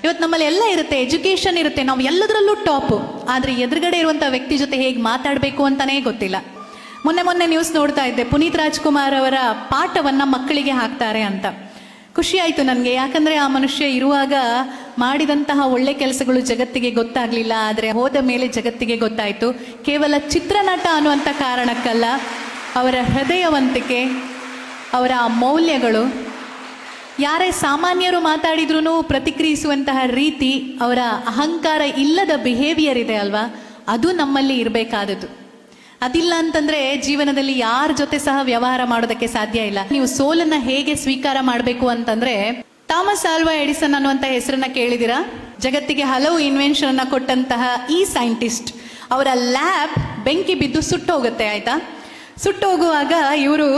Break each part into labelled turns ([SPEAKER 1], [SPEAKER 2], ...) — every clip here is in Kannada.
[SPEAKER 1] ಇವತ್ತು ನಮ್ಮಲ್ಲಿ ಎಲ್ಲ ಇರುತ್ತೆ, ಎಜುಕೇಶನ್ ಇರುತ್ತೆ, ನಾವು ಎಲ್ಲದರಲ್ಲೂ ಟಾಪು. ಆದರೆ ಎದುರುಗಡೆ ಇರುವಂಥ ವ್ಯಕ್ತಿ ಜೊತೆ ಹೇಗೆ ಮಾತಾಡಬೇಕು ಅಂತಲೇ ಗೊತ್ತಿಲ್ಲ. ಮೊನ್ನೆ ನ್ಯೂಸ್ ನೋಡ್ತಾ ಇದ್ದೆ, ಪುನೀತ್ ರಾಜ್ಕುಮಾರ್ ಅವರ ಪಾಠವನ್ನು ಮಕ್ಕಳಿಗೆ ಹಾಕ್ತಾರೆ ಅಂತ. ಖುಷಿ ಆಯಿತು ನನಗೆ, ಯಾಕಂದರೆ ಆ ಮನುಷ್ಯ ಇರುವಾಗ ಮಾಡಿದಂತಹ ಒಳ್ಳೆ ಕೆಲಸಗಳು ಜಗತ್ತಿಗೆ ಗೊತ್ತಾಗಲಿಲ್ಲ. ಆದರೆ ಹೋದ ಮೇಲೆ ಜಗತ್ತಿಗೆ ಗೊತ್ತಾಯಿತು. ಕೇವಲ ಚಿತ್ರನಟ ಅನ್ನುವಂಥ ಕಾರಣಕ್ಕಲ್ಲ, ಅವರ ಹೃದಯವಂತಿಕೆ, ಅವರ ಮೌಲ್ಯಗಳು, ಯಾರೇ ಸಾಮಾನ್ಯರು ಮಾತಾಡಿದ್ರೂ ಪ್ರತಿಕ್ರಿಯಿಸುವಂತಹ ರೀತಿ, ಅವರ ಅಹಂಕಾರ ಇಲ್ಲದ ಬಿಹೇವಿಯರ್ ಇದೆ ಅಲ್ವಾ, ಅದು ನಮ್ಮಲ್ಲಿ ಇರಬೇಕಾದದ್ದು. ಅದಿಲ್ಲ ಅಂತಂದ್ರೆ ಜೀವನದಲ್ಲಿ ಯಾರ ಜೊತೆ ಸಹ ವ್ಯವಹಾರ ಮಾಡೋದಕ್ಕೆ ಸಾಧ್ಯ ಇಲ್ಲ. ನೀವು ಸೋಲನ್ನ ಹೇಗೆ ಸ್ವೀಕಾರ ಮಾಡಬೇಕು ಅಂತಂದ್ರೆ, ಥಾಮಸ್ ಆಲ್ವಾ ಎಡಿಸನ್ ಅನ್ನುವಂಥ ಹೆಸರನ್ನ ಕೇಳಿದಿರಾ? ಜಗತ್ತಿಗೆ ಹಲವು ಇನ್ವೆನ್ಷನ್ ಅನ್ನ ಕೊಟ್ಟಂತಹ ಈ ಸೈಂಟಿಸ್ಟ್, ಅವರ ಲ್ಯಾಬ್ ಬೆಂಕಿ ಬಿದ್ದು ಸುಟ್ಟೋಗುತ್ತೆ. ಆಯ್ತಾ, ಸುಟ್ಟೋಗುವಾಗ ಇವರು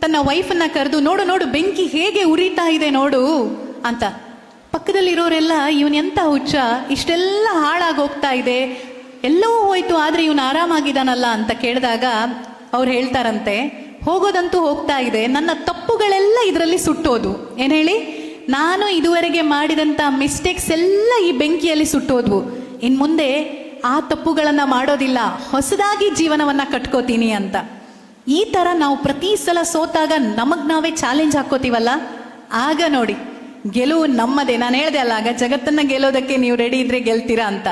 [SPEAKER 1] ತನ್ನ ವೈಫನ್ನ ಕರೆದು, ನೋಡು ನೋಡು ಬೆಂಕಿ ಹೇಗೆ ಉರಿತಾ ಇದೆ ನೋಡು ಅಂತ. ಪಕ್ಕದಲ್ಲಿರೋರೆಲ್ಲ ಇವನ್ ಎಂತ ಹುಚ್ಚ, ಇಷ್ಟೆಲ್ಲ ಹಾಳಾಗಿ ಹೋಗ್ತಾ ಇದೆ, ಎಲ್ಲವೂ ಹೋಯ್ತು ಆದ್ರೆ ಇವನು ಆರಾಮಾಗಿದ್ದಾನಲ್ಲ ಅಂತ ಕೇಳಿದಾಗ ಅವ್ರು ಹೇಳ್ತಾರಂತೆ, ಹೋಗೋದಂತೂ ಹೋಗ್ತಾ ಇದೆ, ನನ್ನ ತಪ್ಪುಗಳೆಲ್ಲ ಇದರಲ್ಲಿ ಸುಟ್ಟೋದು. ಏನ್ ಹೇಳಿ, ನಾನು ಇದುವರೆಗೆ ಮಾಡಿದಂತ ಮಿಸ್ಟೇಕ್ಸ್ ಎಲ್ಲ ಈ ಬೆಂಕಿಯಲ್ಲಿ ಸುಟ್ಟೋದ್ವು. ಇನ್ ಮುಂದೆ ಆ ತಪ್ಪುಗಳನ್ನ ಮಾಡೋದಿಲ್ಲ, ಹೊಸದಾಗಿ ಜೀವನವನ್ನ ಕಟ್ಕೋತೀನಿ ಅಂತ. ಈ ತರ ನಾವು ಪ್ರತಿ ಸಲ ಸೋತಾಗ ನಮಗ್ ನಾವೇ ಚಾಲೆಂಜ್ ಹಾಕೋತೀವಲ್ಲ, ಆಗ ನೋಡಿ ಗೆಲುವು ನಮ್ಮದೇ. ನಾನು ಹೇಳ್ದೆ ಅಲ್ಲ, ಆಗ ಜಗತ್ತನ್ನ ಗೆಲ್ಲೋದಕ್ಕೆ ನೀವು ರೆಡಿ ಇದ್ರೆ ಗೆಲ್ತೀರಾ ಅಂತ.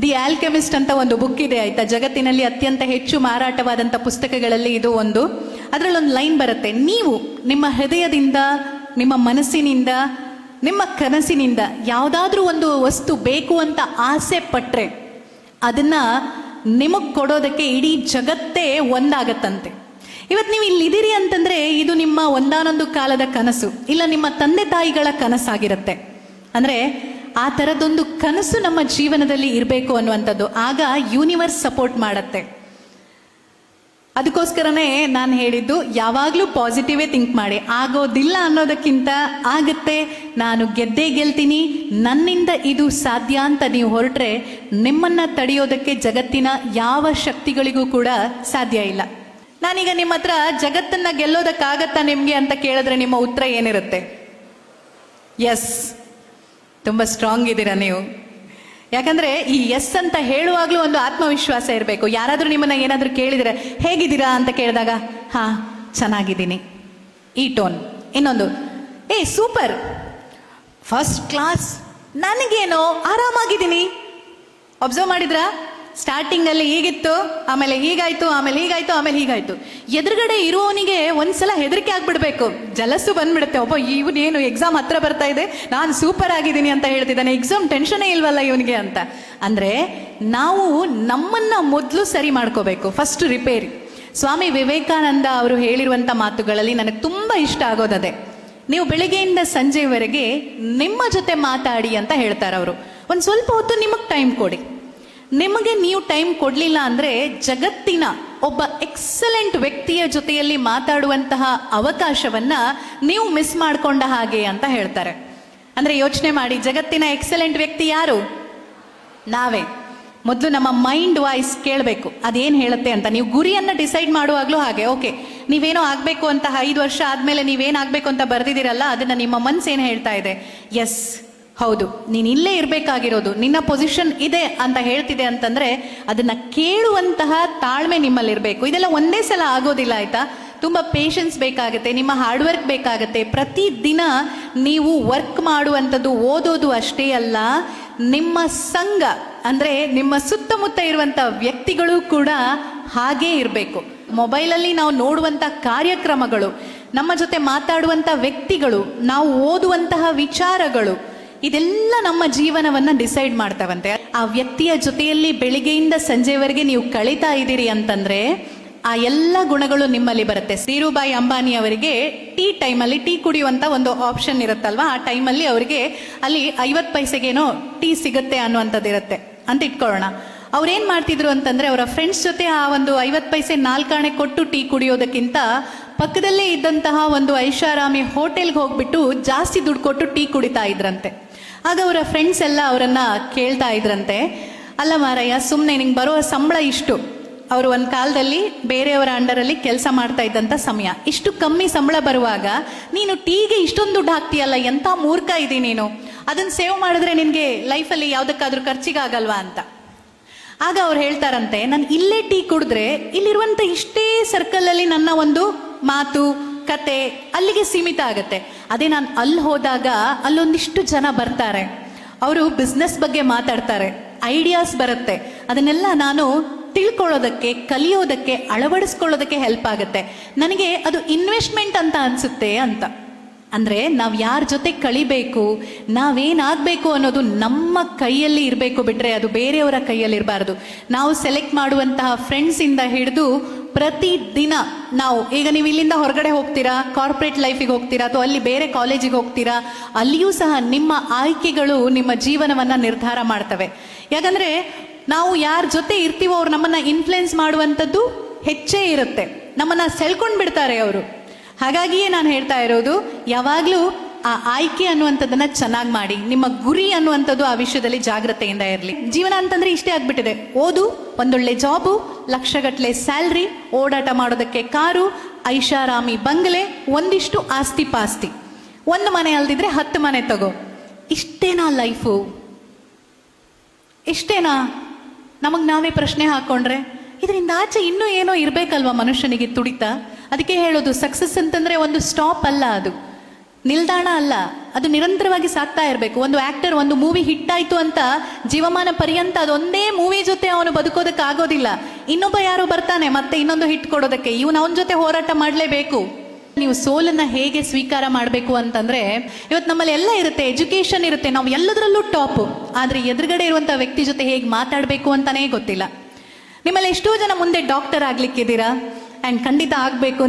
[SPEAKER 1] ದಿ ಆಲ್ಕೆಮಿಸ್ಟ್ ಅಂತ ಒಂದು ಬುಕ್ ಇದೆ ಆಯ್ತಾ, ಜಗತ್ತಿನಲ್ಲಿ ಅತ್ಯಂತ ಹೆಚ್ಚು ಮಾರಾಟವಾದಂಥ ಪುಸ್ತಕಗಳಲ್ಲಿ ಇದು ಒಂದು. ಅದರಲ್ಲೊಂದು ಲೈನ್ ಬರುತ್ತೆ, ನೀವು ನಿಮ್ಮ ಹೃದಯದಿಂದ, ನಿಮ್ಮ ಮನಸ್ಸಿನಿಂದ, ನಿಮ್ಮ ಕನಸಿನಿಂದ ಯಾವುದಾದ್ರೂ ಒಂದು ವಸ್ತು ಬೇಕು ಅಂತ ಆಸೆ ಪಟ್ರೆ ಅದನ್ನ ನಿಮಗೆ ಕೊಡೋದಕ್ಕೆ ಇಡೀ ಜಗತ್ತೇ ಒಂದಾಗತ್ತಂತೆ. ಇವತ್ತು ನೀವು ಇಲ್ಲಿದ್ದೀರಿ ಅಂತಂದ್ರೆ ಇದು ನಿಮ್ಮ ಒಂದಾನೊಂದು ಕಾಲದ ಕನಸು, ಇಲ್ಲ ನಿಮ್ಮ ತಂದೆ ತಾಯಿಗಳ ಕನಸಾಗಿರುತ್ತೆ. ಅಂದ್ರೆ ಆ ಥರದೊಂದು ಕನಸು ನಮ್ಮ ಜೀವನದಲ್ಲಿ ಇರಬೇಕು ಅನ್ನುವಂಥದ್ದು. ಆಗ ಯೂನಿವರ್ಸ್ ಸಪೋರ್ಟ್ ಮಾಡತ್ತೆ. ಅದಕ್ಕೋಸ್ಕರನೇ ನಾನು ಹೇಳಿದ್ದು, ಯಾವಾಗಲೂ ಪಾಸಿಟಿವೇ ಥಿಂಕ್ ಮಾಡಿ. ಆಗೋದಿಲ್ಲ ಅನ್ನೋದಕ್ಕಿಂತ ಆಗತ್ತೆ, ನಾನು ಗೆದ್ದೇ ಗೆಲ್ತೀನಿ, ನನ್ನಿಂದ ಇದು ಸಾಧ್ಯ ಅಂತ ನೀವು ಹೊರಟ್ರೆ ನಿಮ್ಮನ್ನ ತಡೆಯೋದಕ್ಕೆ ಜಗತ್ತಿನ ಯಾವ ಶಕ್ತಿಗಳಿಗೂ ಕೂಡ ಸಾಧ್ಯ ಇಲ್ಲ. ನಾನೀಗ ನಿಮ್ಮ ಹತ್ರ ಜಗತ್ತನ್ನ ಗೆಲ್ಲೋದಕ್ಕಾಗತ್ತಾ ನಿಮ್ಗೆ ಅಂತ ಕೇಳಿದ್ರೆ ನಿಮ್ಮ ಉತ್ತರ ಏನಿರುತ್ತೆ? ಎಸ್. ತುಂಬ ಸ್ಟ್ರಾಂಗ್ ಇದ್ದೀರಾ ನೀವು. ಯಾಕಂದ್ರೆ ಈ ಎಸ್ ಅಂತ ಹೇಳುವಾಗ್ಲೂ ಒಂದು ಆತ್ಮವಿಶ್ವಾಸ ಇರಬೇಕು. ಯಾರಾದ್ರೂ ನಿಮ್ಮನ್ನ ಏನಾದ್ರೂ ಕೇಳಿದ್ರೆ ಹೇಗಿದ್ದೀರಾ ಅಂತ ಕೇಳಿದಾಗ, ಹಾ ಚೆನ್ನಾಗಿದ್ದೀನಿ, ಈ ಟೋನ್. ಇನ್ನೊಂದು, ಏ ಸೂಪರ್, ಫಸ್ಟ್ ಕ್ಲಾಸ್, ನನಗೇನೋ ಆರಾಮಾಗಿದ್ದೀನಿ. ಅಬ್ಸರ್ವ್ ಮಾಡಿದ್ರಾ? ಸ್ಟಾರ್ಟಿಂಗ್ ಅಲ್ಲಿ ಹೀಗಿತ್ತು, ಆಮೇಲೆ ಹೀಗಾಯ್ತು, ಆಮೇಲೆ ಹೀಗಾಯ್ತು, ಆಮೇಲೆ ಹೀಗಾಯ್ತು. ಎದುರುಗಡೆ ಇರುವವನಿಗೆ ಒಂದ್ಸಲ ಹೆದರಿಕೆ ಆಗ್ಬಿಡ್ಬೇಕು, ಜಲಸ್ಸು ಬಂದ್ಬಿಡುತ್ತೆ. ಒಬ್ಬ ಇವನೇನು ಎಕ್ಸಾಮ್ ಹತ್ರ ಬರ್ತಾ ಇದೆ, ನಾನು ಸೂಪರ್ ಆಗಿದ್ದೀನಿ ಅಂತ ಹೇಳ್ತಿದ್ದಾನೆ, ಎಕ್ಸಾಮ್ ಟೆನ್ಷನೇ ಇಲ್ವಲ್ಲ ಇವನಿಗೆ ಅಂತ. ಅಂದ್ರೆ ನಾವು ನಮ್ಮನ್ನ ಮೊದಲು ಸರಿ ಮಾಡ್ಕೋಬೇಕು, ಫಸ್ಟ್ ರಿಪೇರಿ. ಸ್ವಾಮಿ ವಿವೇಕಾನಂದ ಅವರು ಹೇಳಿರುವಂತ ಮಾತುಗಳಲ್ಲಿ ನನಗೆ ತುಂಬಾ ಇಷ್ಟ ಆಗೋದದೆ. ನೀವು ಬೆಳಗ್ಗೆಯಿಂದ ಸಂಜೆವರೆಗೆ ನಿಮ್ಮ ಜೊತೆ ಮಾತಾಡಿ ಅಂತ ಹೇಳ್ತಾರೆ ಅವರು. ಒಂದು ಸ್ವಲ್ಪ ಹೊತ್ತು ನಿಮಗೆ ಟೈಮ್ ಕೊಡಿ. ನಿಮಗೆ ನೀವು ಟೈಮ್ ಕೊಡಲಿಲ್ಲ ಅಂದರೆ ಜಗತ್ತಿನ ಒಬ್ಬ ಎಕ್ಸಲೆಂಟ್ ವ್ಯಕ್ತಿಯ ಜೊತೆಯಲ್ಲಿ ಮಾತಾಡುವಂತಹ ಅವಕಾಶವನ್ನ ನೀವು ಮಿಸ್ ಮಾಡಿಕೊಂಡ ಹಾಗೆ ಅಂತ ಹೇಳ್ತಾರೆ. ಅಂದರೆ ಯೋಚನೆ ಮಾಡಿ, ಜಗತ್ತಿನ ಎಕ್ಸಲೆಂಟ್ ವ್ಯಕ್ತಿ ಯಾರು? ನಾವೇ. ಮೊದಲು ನಮ್ಮ ಮೈಂಡ್ ವಾಯ್ಸ್ ಕೇಳಬೇಕು, ಅದೇನು ಹೇಳುತ್ತೆ ಅಂತ. ನೀವು ಗುರಿಯನ್ನು ಡಿಸೈಡ್ ಮಾಡುವಾಗಲೂ ಹಾಗೆ, ಓಕೆ ನೀವೇನೋ ಆಗಬೇಕು ಅಂತ 5 ವರ್ಷ ಆದಮೇಲೆ ನೀವೇನಾಗಬೇಕು ಅಂತ ಬರೆದಿದ್ದೀರಲ್ಲ, ಅದನ್ನು ನಿಮ್ಮ ಮನಸ್ಸು ಏನು ಹೇಳ್ತಾ ಇದೆ? ಎಸ್, ಹೌದು, ನೀನು ಇಲ್ಲೇ ಇರಬೇಕಾಗಿರೋದು, ನಿನ್ನ ಪೊಸಿಷನ್ ಇದೆ ಅಂತ ಹೇಳ್ತಿದೆ ಅಂತಂದ್ರೆ ಅದನ್ನ ಕೇಳುವಂತಹ ತಾಳ್ಮೆ ನಿಮ್ಮಲ್ಲಿರಬೇಕು. ಇದೆಲ್ಲ ಒಂದೇ ಸಲ ಆಗೋದಿಲ್ಲ ಆಯ್ತಾ, ತುಂಬ ಪೇಷನ್ಸ್ ಬೇಕಾಗುತ್ತೆ, ನಿಮ್ಮ ಹಾರ್ಡ್ ವರ್ಕ್ ಬೇಕಾಗುತ್ತೆ. ಪ್ರತಿದಿನ ನೀವು ವರ್ಕ್ ಮಾಡುವಂಥದ್ದು ಓದೋದು ಅಷ್ಟೇ ಅಲ್ಲ, ನಿಮ್ಮ ಸಂಘ ಅಂದ್ರೆ ನಿಮ್ಮ ಸುತ್ತಮುತ್ತ ಇರುವಂಥ ವ್ಯಕ್ತಿಗಳು ಕೂಡ ಹಾಗೇ ಇರಬೇಕು. ಮೊಬೈಲಲ್ಲಿ ನಾವು ನೋಡುವಂಥ ಕಾರ್ಯಕ್ರಮಗಳು, ನಮ್ಮ ಜೊತೆ ಮಾತಾಡುವಂಥ ವ್ಯಕ್ತಿಗಳು, ನಾವು ಓದುವಂತಹ ವಿಚಾರಗಳು, ಇದೆಲ್ಲ ನಮ್ಮ ಜೀವನವನ್ನ ಡಿಸೈಡ್ ಮಾಡ್ತಾವಂತೆ. ಆ ವ್ಯಕ್ತಿಯ ಜೊತೆಯಲ್ಲಿ ಬೆಳಿಗ್ಗೆಯಿಂದ ಸಂಜೆವರೆಗೆ ನೀವು ಕಳೀತಾ ಇದ್ದೀರಿ ಅಂತಂದ್ರೆ ಆ ಎಲ್ಲ ಗುಣಗಳು ನಿಮ್ಮಲ್ಲಿ ಬರುತ್ತೆ. ಧೀರುಭಾಯಿ ಅಂಬಾನಿ ಅವರಿಗೆ ಟೀ ಟೈಮಲ್ಲಿ ಟೀ ಕುಡಿಯುವಂತ ಒಂದು ಆಪ್ಷನ್ ಇರುತ್ತಲ್ವಾ, ಆ ಟೈಮಲ್ಲಿ ಅವರಿಗೆ ಅಲ್ಲಿ 50 ಪೈಸೆಗೇನೋ ಟೀ ಸಿಗುತ್ತೆ ಅನ್ನುವಂಥದ್ದು ಇರುತ್ತೆ ಅಂತ ಇಟ್ಕೊಳ್ಳೋಣ. ಅವ್ರೇನ್ ಮಾಡ್ತಿದ್ರು ಅಂತಂದ್ರೆ, ಅವರ ಫ್ರೆಂಡ್ಸ್ ಜೊತೆ ಆ ಒಂದು 50 ಪೈಸೆ 4 ಆಣೆ ಕೊಟ್ಟು ಟೀ ಕುಡಿಯೋದಕ್ಕಿಂತ ಪಕ್ಕದಲ್ಲೇ ಇದ್ದಂತಹ ಒಂದು ಐಷಾರಾಮಿ ಹೋಟೆಲ್ಗೆ ಹೋಗ್ಬಿಟ್ಟು ಜಾಸ್ತಿ ದುಡ್ಡು ಕೊಟ್ಟು ಟೀ ಕುಡಿತಾ ಇದ್ರಂತೆ. ಆಗ ಅವರ ಫ್ರೆಂಡ್ಸ್ ಎಲ್ಲ ಅವರನ್ನ ಕೇಳ್ತಾ ಇದ್ರಂತೆ, ಅಲ್ಲ ಮಾರಯ್ಯ, ಸುಮ್ಮನೆ ನಿಂಗೆ ಬರೋ ಸಂಬಳ ಇಷ್ಟು. ಅವರು ಒಂದು ಕಾಲದಲ್ಲಿ ಬೇರೆಯವರ ಅಂಡರಲ್ಲಿ ಕೆಲಸ ಮಾಡ್ತಾ ಇದ್ದಂಥ ಸಮಯ, ಇಷ್ಟು ಕಮ್ಮಿ ಸಂಬಳ ಬರುವಾಗ ನೀನು ಟೀಗೆ ಇಷ್ಟೊಂದು ದುಡ್ಡು ಹಾಕ್ತೀಯಲ್ಲ, ಎಂಥ ಮೂರ್ಖ ಇದ್ದೀನಿ ನೀನು. ಅದನ್ನ ಸೇವ್ ಮಾಡಿದ್ರೆ ನಿನಗೆ ಲೈಫಲ್ಲಿ ಯಾವುದಕ್ಕಾದ್ರೂ ಖರ್ಚಿಗಾಗಲ್ವಾ ಅಂತ. ಆಗ ಅವ್ರು ಹೇಳ್ತಾರಂತೆ, ನಾನು ಇಲ್ಲೇ ಟೀ ಕುಡಿದ್ರೆ ಇಲ್ಲಿರುವಂಥ ಇಷ್ಟೇ ಸರ್ಕಲಲ್ಲಿ ನನ್ನ ಒಂದು ಮಾತು ಕತೆ ಅಲ್ಲಿಗೆ ಸೀಮಿತ ಆಗುತ್ತೆ. ಅದೇ ನಾನು ಅಲ್ಲಿ ಹೋದಾಗ ಅಲ್ಲೊಂದಿಷ್ಟು ಜನ ಬರ್ತಾರೆ, ಅವರು ಬಿಸ್ನೆಸ್ ಬಗ್ಗೆ ಮಾತಾಡ್ತಾರೆ, ಐಡಿಯಾಸ್ ಬರುತ್ತೆ, ಅದನ್ನೆಲ್ಲ ನಾನು ತಿಳ್ಕೊಳ್ಳೋದಕ್ಕೆ, ಕಲಿಯೋದಕ್ಕೆ, ಅಳವಡಿಸ್ಕೊಳ್ಳೋದಕ್ಕೆ ಹೆಲ್ಪ್ ಆಗುತ್ತೆ. ನನಗೆ ಅದು ಇನ್ವೆಸ್ಟ್ಮೆಂಟ್ ಅಂತ ಅನ್ಸುತ್ತೆ ಅಂತ. ಅಂದರೆ ನಾವು ಯಾರ ಜೊತೆ ಕಳಿಬೇಕು, ನಾವೇನಾಗಬೇಕು ಅನ್ನೋದು ನಮ್ಮ ಕೈಯಲ್ಲಿ ಇರಬೇಕು, ಬಿಟ್ಟರೆ ಅದು ಬೇರೆಯವರ ಕೈಯಲ್ಲಿ ಇರಬಾರ್ದು. ನಾವು ಸೆಲೆಕ್ಟ್ ಮಾಡುವಂತಹ ಫ್ರೆಂಡ್ಸಿಂದ ಹಿಡಿದು ಪ್ರತಿದಿನ ನಾವು, ಈಗ ನೀವು ಇಲ್ಲಿಂದ ಹೊರಗಡೆ ಹೋಗ್ತೀರಾ, ಕಾರ್ಪೊರೇಟ್ ಲೈಫಿಗೆ ಹೋಗ್ತೀರಾ, ಅಥವಾ ಅಲ್ಲಿ ಬೇರೆ ಕಾಲೇಜಿಗೆ ಹೋಗ್ತೀರಾ, ಅಲ್ಲಿಯೂ ಸಹ ನಿಮ್ಮ ಆಯ್ಕೆಗಳು ನಿಮ್ಮ ಜೀವನವನ್ನು ನಿರ್ಧಾರ ಮಾಡ್ತವೆ. ಯಾಕಂದರೆ ನಾವು ಯಾರ ಜೊತೆ ಇರ್ತೀವೋ ಅವ್ರು ನಮ್ಮನ್ನು ಇನ್ಫ್ಲುಯೆನ್ಸ್ ಮಾಡುವಂಥದ್ದು ಹೆಚ್ಚೇ ಇರುತ್ತೆ, ನಮ್ಮನ್ನು ಸೆಳ್ಕೊಂಡು ಬಿಡ್ತಾರೆ ಅವರು. ಹಾಗಾಗಿಯೇ ನಾನು ಹೇಳ್ತಾ ಇರೋದು, ಯಾವಾಗಲೂ ಆ ಆಯ್ಕೆ ಅನ್ನುವಂಥದ್ದನ್ನ ಚೆನ್ನಾಗಿ ಮಾಡಿ. ನಿಮ್ಮ ಗುರಿ ಅನ್ನುವಂಥದ್ದು ಆ ವಿಷಯದಲ್ಲಿ ಜಾಗ್ರತೆಯಿಂದ ಇರಲಿ. ಜೀವನ ಅಂತಂದ್ರೆ ಇಷ್ಟೇ ಆಗ್ಬಿಟ್ಟಿದೆ, ಓದು, ಒಂದೊಳ್ಳೆ ಜಾಬು, ಲಕ್ಷಗಟ್ಟಲೆ ಸ್ಯಾಲ್ರಿ, ಓಡಾಟ ಮಾಡೋದಕ್ಕೆ ಕಾರು, ಐಷಾರಾಮಿ ಬಂಗಲೆ, ಒಂದಿಷ್ಟು ಆಸ್ತಿ ಪಾಸ್ತಿ, ಒಂದು ಮನೆ ಅಲ್ದಿದ್ರೆ 10 ಮನೆ ತಗೋ. ಇಷ್ಟೇನಾ ಲೈಫು? ಇಷ್ಟೇನಾ? ನಮಗೆ ನಾವೇ ಪ್ರಶ್ನೆ ಹಾಕೊಂಡ್ರೆ ಇದರಿಂದ ಆಚೆ ಇನ್ನೂ ಏನೋ ಇರಬೇಕಲ್ವ ಮನುಷ್ಯನಿಗೆ ತುಡಿತ. ಅದಕ್ಕೆ ಹೇಳೋದು, ಸಕ್ಸಸ್ ಅಂತಂದ್ರೆ ಒಂದು ಸ್ಟಾಪ್ ಅಲ್ಲ, ಅದು ನಿಲ್ದಾಣ ಅಲ್ಲ, ಅದು ನಿರಂತರವಾಗಿ ಸಾಕ್ತಾ ಇರಬೇಕು. ಒಂದು ಆಕ್ಟರ್ ಒಂದು ಮೂವಿ ಹಿಟ್ ಆಯ್ತು ಅಂತ ಜೀವಮಾನ ಪರ್ಯಂತ ಅದೊಂದೇ ಮೂವಿ ಜೊತೆ ಅವನು ಬದುಕೋದಕ್ಕೆ ಆಗೋದಿಲ್ಲ. ಇನ್ನೊಬ್ಬ ಯಾರೋ ಬರ್ತಾನೆ ಮತ್ತೆ ಇನ್ನೊಂದು ಹಿಟ್ ಕೊಡೋದಕ್ಕೆ, ಇವನು ಅವನ ಜೊತೆ ಹೋರಾಟ ಮಾಡಲೇಬೇಕು. ನೀವು ಸೋಲನ್ನ ಹೇಗೆ ಸ್ವೀಕಾರ ಮಾಡಬೇಕು ಅಂತಂದ್ರೆ, ಇವತ್ತು ನಮ್ಮಲ್ಲಿ ಎಲ್ಲ ಇರುತ್ತೆ, ಎಜುಕೇಶನ್ ಇರುತ್ತೆ, ನಾವು ಎಲ್ಲದರಲ್ಲೂ ಟಾಪ್, ಆದ್ರೆ ಎದುರುಗಡೆ ಇರುವಂತ ವ್ಯಕ್ತಿ ಜೊತೆ ಹೇಗೆ ಮಾತಾಡಬೇಕು ಅಂತಾನೇ ಗೊತ್ತಿಲ್ಲ. ನಿಮ್ಮಲ್ಲಿ ಎಷ್ಟೋ ಜನ ಮುಂದೆ ಡಾಕ್ಟರ್ ಆಗ್ಲಿಕ್ಕಿದ್ದೀರಾ, ಅಂಡ್ ಖಂಡಿತ ಆಗ್ಬೇಕು.